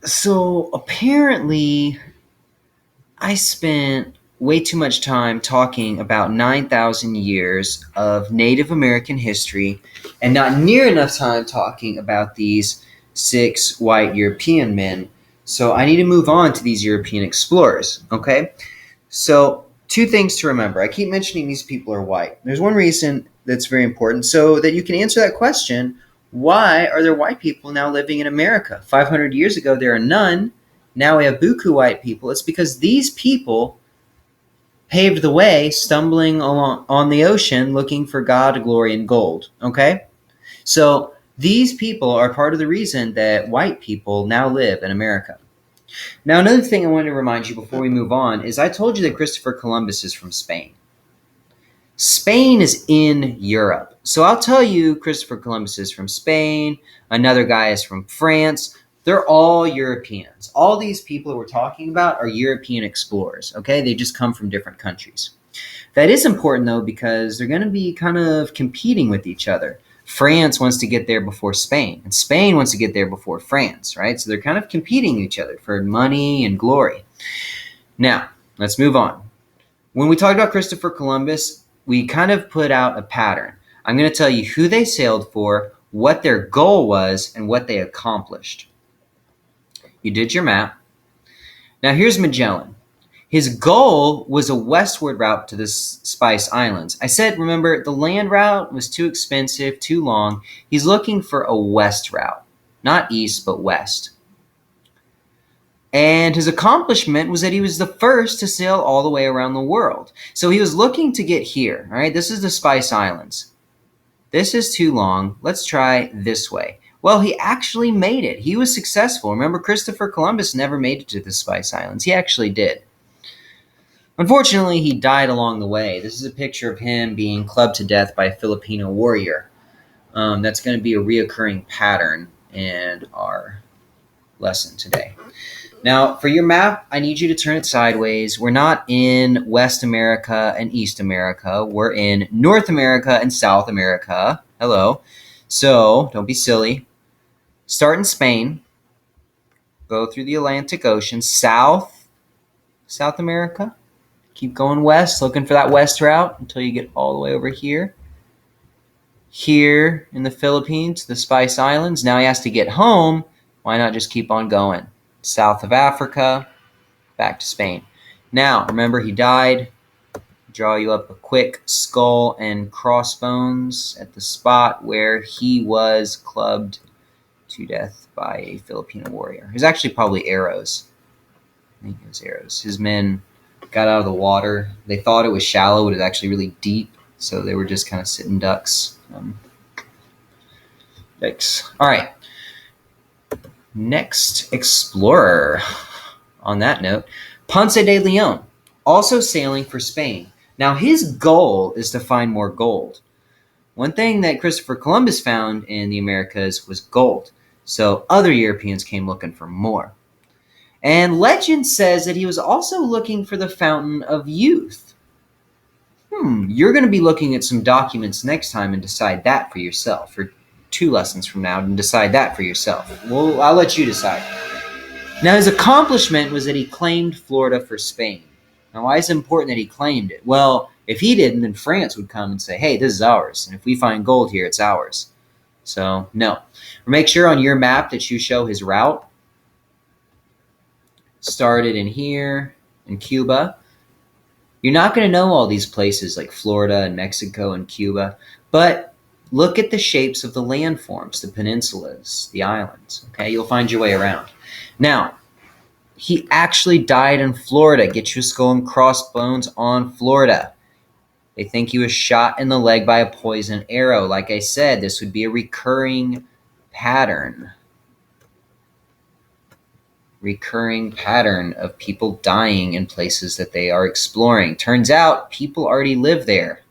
So apparently, I spent way too much time talking about 9,000 years of Native American history and not near enough time talking about these six white European men. So I need to move on to these European explorers, okay? So, two things to remember. I keep mentioning these people are white. There's one reason that's very important so that you can answer that question: why are there white people now living in America? 500 years ago, there are none. Now we have buku white people. It's because these people paved the way, stumbling along on the ocean looking for God, glory, and gold. Okay? So, these people are part of the reason that white people now live in America. Now, another thing I wanted to remind you before we move on is I told you that Christopher Columbus is from Spain. Spain is in Europe. So I'll tell you Christopher Columbus is from Spain, another guy is from France. They're all Europeans. All these people that we're talking about are European explorers, okay? They just come from different countries. That is important though because they're going to be kind of competing with each other. France wants to get there before Spain, and Spain wants to get there before France, right? So they're kind of competing with each other for money and glory. Now, let's move on. When we talked about Christopher Columbus, we kind of put out a pattern. I'm going to tell you who they sailed for, what their goal was, and what they accomplished. You did your map. Now here's Magellan. His goal was a westward route to the Spice Islands. I said, remember, the land route was too expensive, too long. He's looking for a west route, not east, but west. And his accomplishment was that he was the first to sail all the way around the world. So he was looking to get here. All right, this is the Spice Islands. This is too long. Let's try this way. Well, he actually made it. He was successful. Remember, Christopher Columbus never made it to the Spice Islands. He actually did. Unfortunately, he died along the way. This is a picture of him being clubbed to death by a Filipino warrior. That's going to be a reoccurring pattern in our lesson today. Now, for your map, I need you to turn it sideways. We're not in West America and East America. We're in North America and South America. Hello. So, don't be silly. Start in Spain. Go through the Atlantic Ocean. South America. Keep going west, looking for that west route until you get all the way over here. Here in the Philippines, the Spice Islands. Now he has to get home. Why not just keep on going? South of Africa, back to Spain. Now, remember, he died. Draw you up a quick skull and crossbones at the spot where he was clubbed to death by a Filipino warrior. It was actually probably arrows. I think it was arrows. His men got out of the water. They thought it was shallow, but it was actually really deep. So they were just kind of sitting ducks. Yikes. All right. Next explorer. On that note, Ponce de Leon, also sailing for Spain. Now his goal is to find more gold. One thing that Christopher Columbus found in the Americas was gold. So other Europeans came looking for more. And legend says that he was also looking for the fountain of youth. You're going to be looking at some documents next time and decide that for yourself, or 2 lessons from now, and decide that for yourself. Well, I'll let you decide. Now, his accomplishment was that he claimed Florida for Spain. Now, why is it important that he claimed it? Well, if he didn't, then France would come and say, hey, this is ours. And if we find gold here, it's ours. So, no. Make sure on your map that you show his route. Started in here, in Cuba. You're not going to know all these places like Florida and Mexico and Cuba, but look at the shapes of the landforms, the peninsulas, the islands. Okay, you'll find your way around. Now, he actually died in Florida. Get your skull and crossbones on Florida. They think he was shot in the leg by a poison arrow. Like I said, this would be a recurring pattern. Of people dying in places that they are exploring. Turns out people already live there,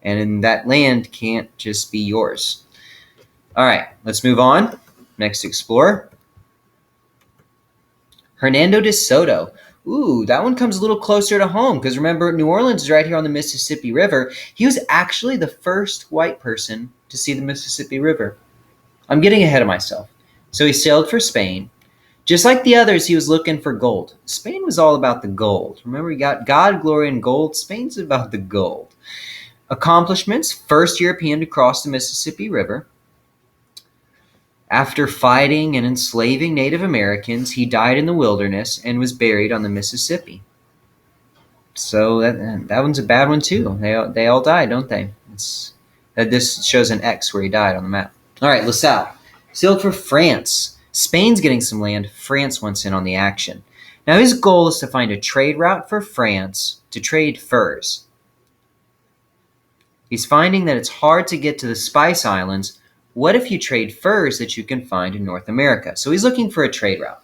and that land can't just be yours. All right, let's move on. Next explorer, Hernando de Soto. Ooh, that one comes a little closer to home because remember, New Orleans is right here on the Mississippi River. He was actually the first white person to see the Mississippi River. I'm getting ahead of myself. So he sailed for Spain. Just like the others, he was looking for gold. Spain was all about the gold. Remember, you got God, glory, and gold. Spain's about the gold. Accomplishments: first European to cross the Mississippi River. After fighting and enslaving Native Americans, he died in the wilderness and was buried on the Mississippi. So that one's a bad one too. They all died, don't they? This shows an X where he died on the map. All right, La Salle sailed for France. Spain's getting some land. France wants in on the action. Now his goal is to find a trade route for France to trade furs. He's finding that it's hard to get to the Spice Islands. What if you trade furs that you can find in North America? So he's looking for a trade route.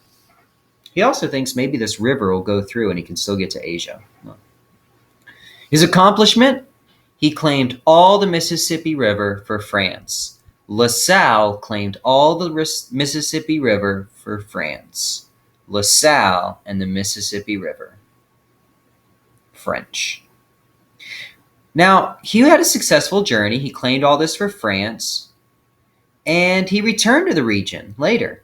He also thinks maybe this river will go through and he can still get to Asia. His accomplishment? He claimed all the Mississippi River for France. La Salle claimed all the Mississippi River for France. La Salle and the Mississippi River. French. Now, he had a successful journey. He claimed all this for France, and he returned to the region later.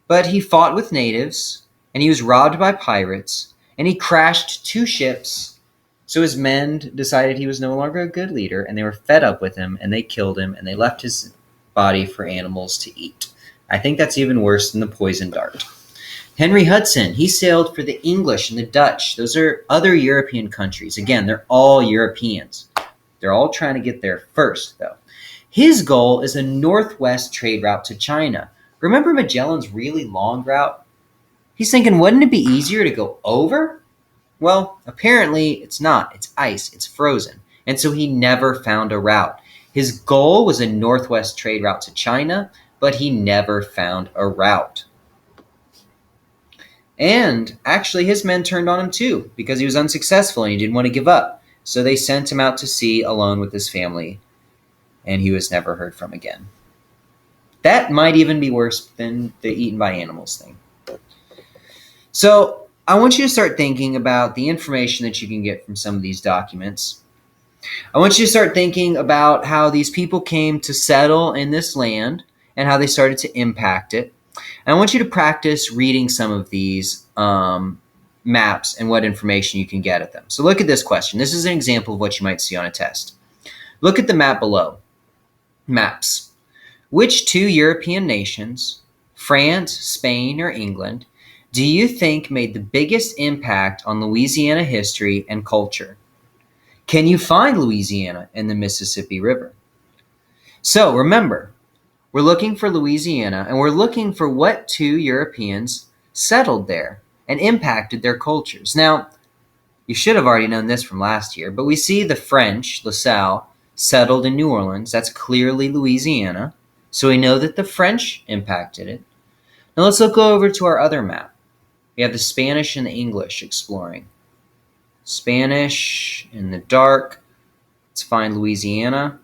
But he fought with natives, and he was robbed by pirates, and he crashed 2 ships. So his men decided he was no longer a good leader, and they were fed up with him, and they killed him, and they left his body for animals to eat. I think that's even worse than the poison dart. Henry Hudson, he sailed for the English and the Dutch. Those are other European countries. Again, they're all Europeans. They're all trying to get there first, though. His goal is a northwest trade route to China. Remember Magellan's really long route? He's thinking, wouldn't it be easier to go over? Well, apparently it's not. It's ice. It's frozen. And so he never found a route. His goal was a northwest trade route to China, but he never found a route. And actually, his men turned on him too, because he was unsuccessful and he didn't want to give up. So they sent him out to sea alone with his family, and he was never heard from again. That might even be worse than the eaten by animals thing. So I want you to start thinking about the information that you can get from some of these documents. I want you to start thinking about how these people came to settle in this land and how they started to impact it. And I want you to practice reading some of these maps and what information you can get at them. So look at this question. This is an example of what you might see on a test. Look at the map below. Maps. Which 2 European nations, France, Spain, or England, do you think made the biggest impact on Louisiana history and culture? Can you find Louisiana in the Mississippi River? So remember, we're looking for Louisiana, and we're looking for what 2 Europeans settled there and impacted their cultures. Now, you should have already known this from last year, but we see the French, La Salle, settled in New Orleans. That's clearly Louisiana. So we know that the French impacted it. Now let's look over to our other map. We have the Spanish and the English exploring. Spanish in the dark. Let's find Louisiana.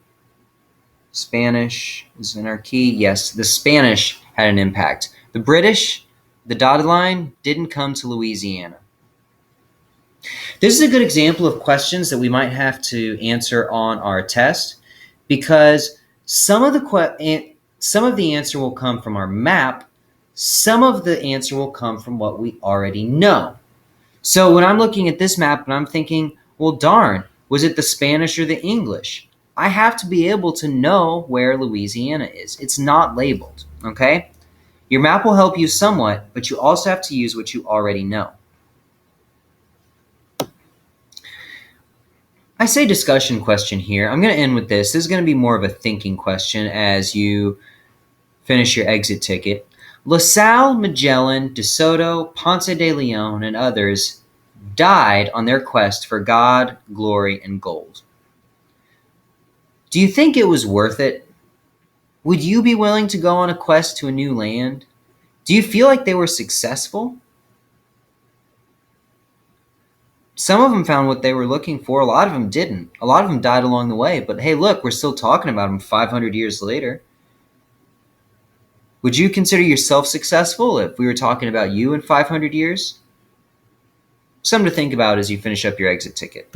Spanish is in our key. Yes, the Spanish had an impact. The British, the dotted line, didn't come to Louisiana. This is a good example of questions that we might have to answer on our test, because some of the answer will come from our map. Some of the answer will come from what we already know. So when I'm looking at this map and I'm thinking, well, darn, was it the Spanish or the English? I have to be able to know where Louisiana is. It's not labeled, okay? Your map will help you somewhat, but you also have to use what you already know. I say discussion question here. I'm going to end with this. This is going to be more of a thinking question as you finish your exit ticket. La Salle, Magellan, De Soto, Ponce de Leon, and others died on their quest for God, glory, and gold. Do you think it was worth it? Would you be willing to go on a quest to a new land? Do you feel like they were successful? Some of them found what they were looking for. A lot of them didn't. A lot of them died along the way. But hey, look, we're still talking about them 500 years later. Would you consider yourself successful if we were talking about you in 500 years? Something to think about as you finish up your exit ticket.